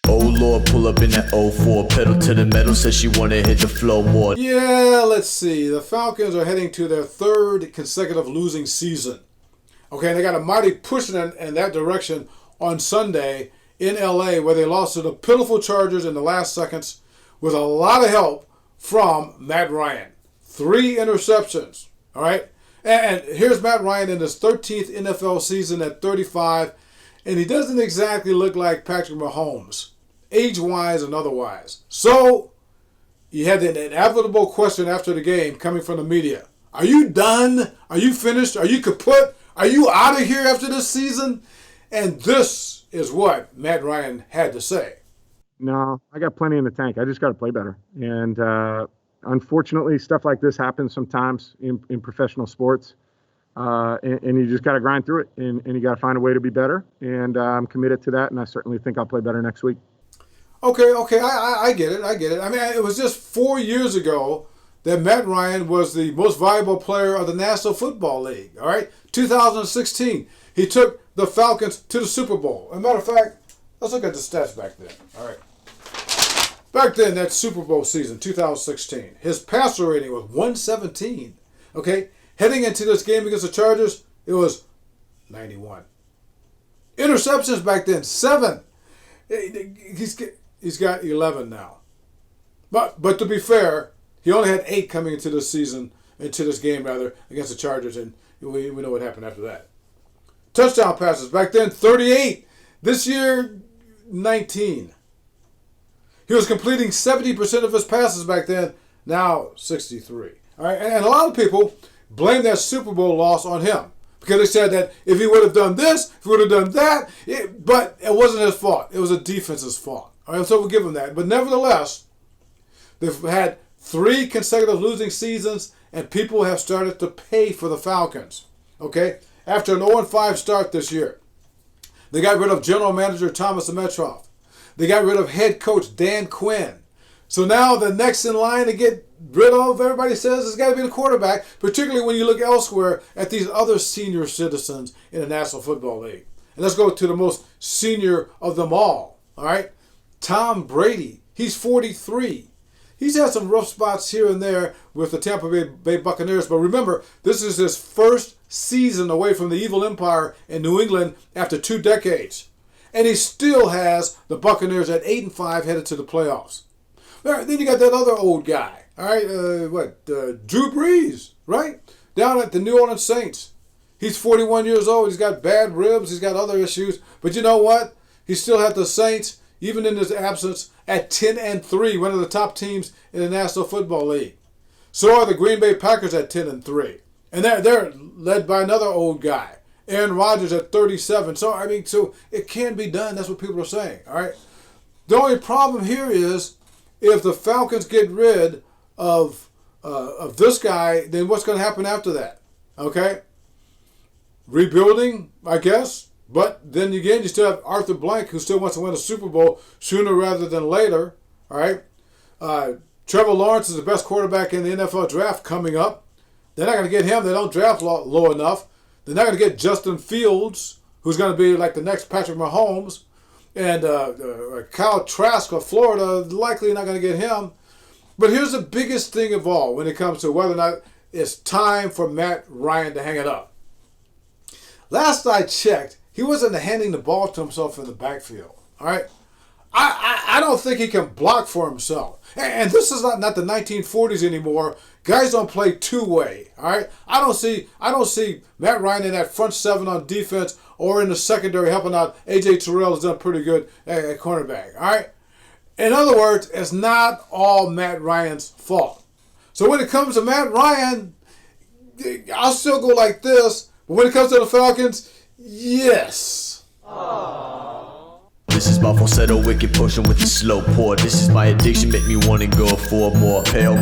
Oh Lord, pull up in that '04, pedal to the metal, says she wanna hit the flow more. Yeah, let's see. The Falcons are heading to their third consecutive losing season. Okay, and they got a mighty push in that direction on Sunday in LA, where they lost to the pitiful Chargers in the last seconds with a lot of help from Matt Ryan. 3 interceptions, all right? And here's Matt Ryan in his 13th NFL season at 35, and he doesn't exactly look like Patrick Mahomes, age-wise and otherwise. So you had the inevitable question after the game coming from the media. Are you done? Are you finished? Are you kaput? Are you out of here after this season? And this is what Matt Ryan had to say. No, I got plenty in the tank. I just got to play better. And unfortunately, stuff like this happens sometimes in professional sports. And you just got to grind through it. And you got to find a way to be better. And I'm committed to that. And I certainly think I'll play better next week. Okay, I get it. I mean, it was just 4 years ago that Matt Ryan was the most valuable player of the National Football League, all right? 2016, he took the Falcons to the Super Bowl. As a matter of fact, let's look at the stats back then, all right? Back then, that Super Bowl season, 2016, his passer rating was 117, okay? Heading into this game against the Chargers, it was 91. Interceptions back then, 7. He's got 11 now. But to be fair, he only had 8 coming into this game against the Chargers, and we know what happened after that. Touchdown passes back then, 38. This year, 19. He was completing 70% of his passes back then. Now, 63. All right, and a lot of people blame that Super Bowl loss on him because they said that if he would have done this, if he would have done that, but it wasn't his fault. It was the defense's fault. All right, so we'll give him that. But nevertheless, they've had 3 consecutive losing seasons, and people have started to pay for the Falcons. Okay, after an 0-5 start this year, they got rid of general manager Thomas Dimitroff. They got rid of head coach Dan Quinn. So now the next in line to get rid of, everybody says, has got to be the quarterback, particularly when you look elsewhere at these other senior citizens in the National Football League. And let's go to the most senior of them all right? Tom Brady. He's 43. He's had some rough spots here and there with the Tampa Bay Buccaneers, but remember, this is his first season away from the evil empire in New England after 2 decades. And he still has the Buccaneers at 8-5 headed to the playoffs. All right, then you got that other old guy, all right, Drew Brees, right? Down at the New Orleans Saints. He's 41 years old. He's got bad ribs. He's got other issues. But you know what? He still had the Saints, even in his absence, at 10-3, one of the top teams in the National Football League. So are the Green Bay Packers at 10-3. And they're led by another old guy, Aaron Rodgers at 37. So it can be done. That's what people are saying, all right? The only problem here is if the Falcons get rid of this guy, then what's going to happen after that? Okay? Rebuilding, I guess. But then again, you still have Arthur Blank, who still wants to win a Super Bowl sooner rather than later. All right? Trevor Lawrence is the best quarterback in the NFL draft coming up. They're not going to get him. They don't draft low enough. They're not going to get Justin Fields, who's going to be like the next Patrick Mahomes. And Kyle Trask of Florida, likely not going to get him. But here's the biggest thing of all when it comes to whether or not it's time for Matt Ryan to hang it up. Last I checked, he wasn't handing the ball to himself in the backfield. All right? I don't think he can block for himself. And this is not the 1940s anymore. Guys don't play two-way. All right? I don't see Matt Ryan in that front 7 on defense or in the secondary helping out. A.J. Terrell has done pretty good at cornerback. All right? In other words, it's not all Matt Ryan's fault. So when it comes to Matt Ryan, I'll still go like this. But when it comes to the Falcons, yes. This is my falsetto, wicked potion with the slow pour. This is my addiction, make me wanna go for more. Pale